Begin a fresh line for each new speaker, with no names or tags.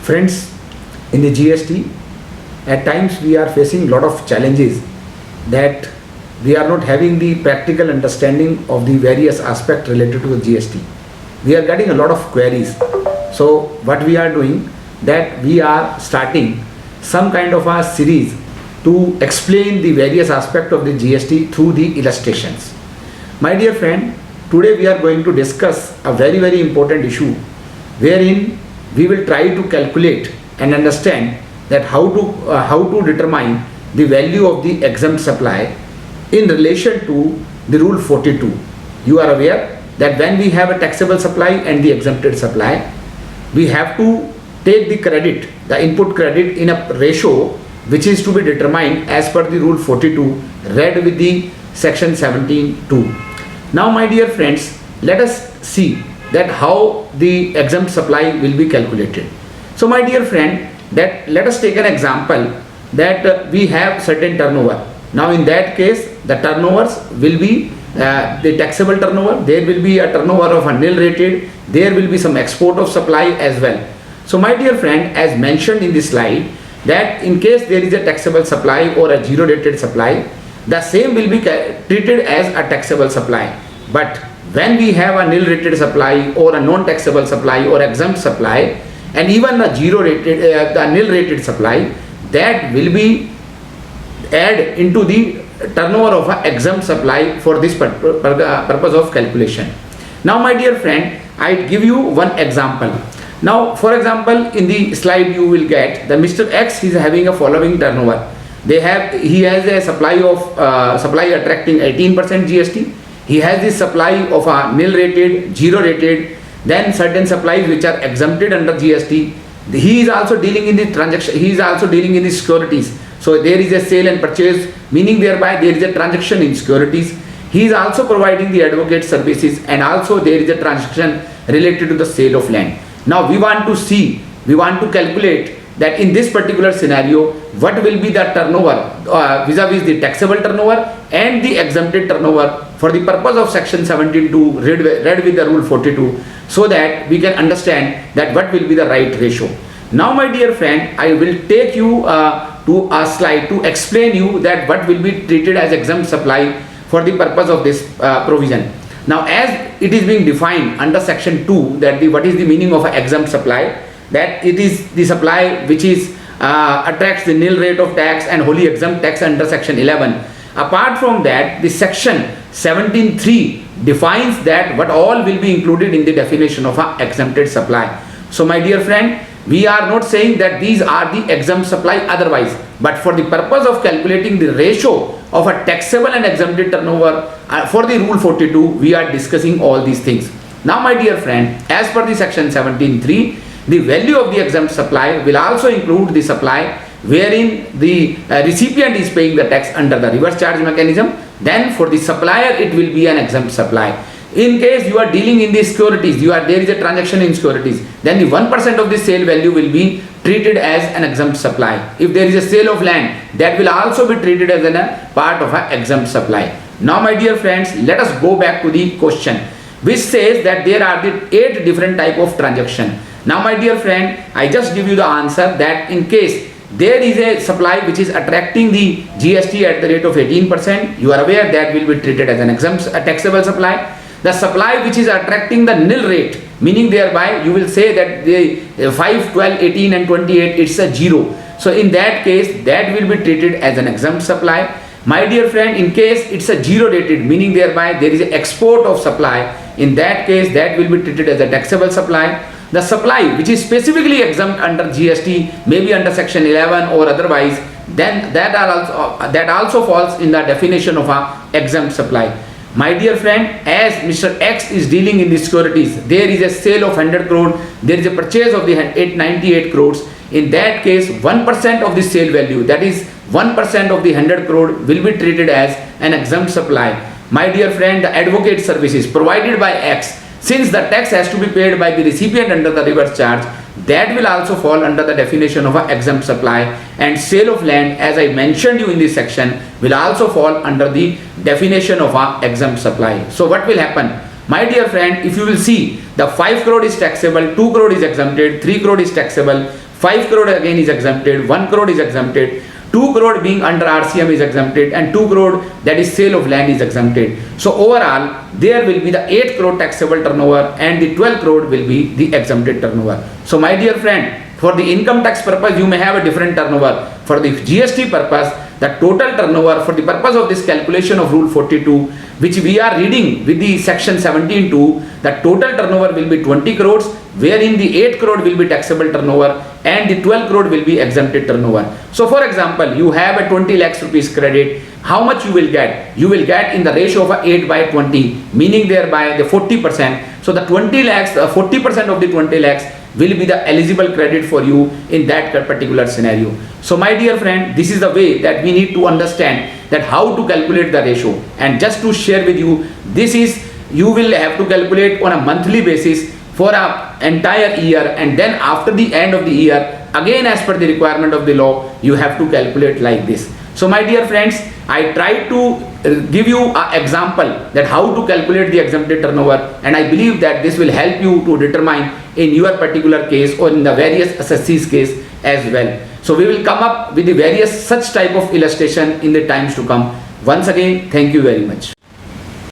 Friends, in the GST, at times we are facing a lot of challenges that we are not having the practical understanding of the various aspects related to the GST. We are getting a lot of queries. So what we are doing, that we are starting some kind of a series to explain the various aspects of the GST through the illustrations. My dear friend, today we are going to discuss a very important issue wherein we will try to calculate and understand that how to determine the value of the exempt supply in relation to the rule 42. You are aware that when we have a taxable supply and the exempted supply, we have to take the credit, the input credit, in a ratio which is to be determined as per the rule 42 read with the section 17(2). Now my dear friends, let us see that how the exempt supply will be calculated. So my dear friend, that let us take an example that we have certain turnover. Now in that case, the turnovers will be the taxable turnover, there will be a turnover of a nil rated, there will be some export of supply as well. So my dear friend, as mentioned in this slide, that in case there is a taxable supply or a zero rated supply, the same will be treated as a taxable supply. But when we have a nil rated supply or a non-taxable supply or exempt supply, and even a zero rated, the nil rated supply, that will be add into the turnover of an exempt supply for this purpose of calculation. Now my dear friend, I give you one example. Now for example, in the slide you will get that Mr. X is having a following turnover. He has a supply of supply attracting 18% GST. He has the supply of a nil rated, zero rated, then certain supplies which are exempted under GST. He is also dealing in the transaction, he is also dealing in the securities. So there is a sale and purchase, meaning thereby there is a transaction in securities. He is also providing the advocate services, and also there is a transaction related to the sale of land. Now we want to see, we want to calculate that in this particular scenario, what will be the turnover vis-a-vis the taxable turnover and the exempted turnover for the purpose of section 17(2) read with the rule 42, so that we can understand that what will be the right ratio. Now my dear friend, I will take you to a slide to explain you that what will be treated as exempt supply for the purpose of this provision. Now as it is being defined under section 2, that what is the meaning of an exempt supply, that it is the supply which is attracts the nil rate of tax and wholly exempt tax under section 11. Apart from that, the section 17(3) defines that what all will be included in the definition of an exempted supply. So my dear friend, we are not saying that these are the exempt supply otherwise, but for the purpose of calculating the ratio of a taxable and exempted turnover for the rule 42, we are discussing all these things. Now my dear friend, as per the section 17(3), the value of the exempt supply will also include the supply wherein the recipient is paying the tax under the reverse charge mechanism. Then for the supplier it will be an exempt supply. In case you are dealing in the securities, there is a transaction in securities, then the 1% of the sale value will be treated as an exempt supply. If there is a sale of land, that will also be treated as a part of an exempt supply. Now my dear friends, let us go back to the question, which says that there are the 8 different type of transaction. Now my dear friend, I just give you the answer that in case there is a supply which is attracting the GST at the rate of 18%, you are aware that will be treated as an exempt taxable supply. The supply which is attracting the nil rate, meaning thereby you will say that the 5, 12, 18 and 28, it's a zero. So in that case, that will be treated as an exempt supply. My dear friend, in case it's a zero rated, meaning thereby there is an export of supply, in that case that will be treated as a taxable supply. The supply which is specifically exempt under GST, maybe under section 11 or otherwise, then that also falls in the definition of a exempt supply. My dear friend, as Mr. X is dealing in the securities, there is a sale of 100 crore, there is a purchase of the 898 crores. In that case, 1% of the sale value, that is 1% of the 100 crore, will be treated as an exempt supply. My dear friend, the advocate services provided by X, since the tax has to be paid by the recipient under the reverse charge, that will also fall under the definition of an exempt supply. And sale of land, as I mentioned you in this section, will also fall under the definition of an exempt supply. So what will happen? My dear friend, if you will see, the 5 crore is taxable, 2 crore is exempted, 3 crore is taxable, 5 crore again is exempted, 1 crore is exempted, 2 crore being under RCM is exempted, and 2 crore that is sale of land is exempted. So overall there will be the 8 crore taxable turnover and the 12 crore will be the exempted turnover. So my dear friend, for the income tax purpose you may have a different turnover. For the GST purpose, the total turnover for the purpose of this calculation of Rule 42, which we are reading with the section 17(2), the total turnover will be 20 crores, wherein the 8 crore will be taxable turnover and the 12 crore will be exempted turnover. So for example, you have a 20 lakhs rupees credit. How much you will get? You will get in the ratio of 8/20, meaning thereby the 40%. So the 20 lakhs, 40% of the 20 lakhs will be the eligible credit for you in that particular scenario. So my dear friend, this is the way that we need to understand that how to calculate the ratio. And just to share with you, this is, you will have to calculate on a monthly basis for an entire year, and then after the end of the year, again as per the requirement of the law, you have to calculate like this. So my dear friends, I tried to give you an example that how to calculate the exempted turnover, and I believe that this will help you to determine in your particular case or in the various assessees case as well. So we will come up with the various such type of illustration in the times to come. Once again, thank you very much.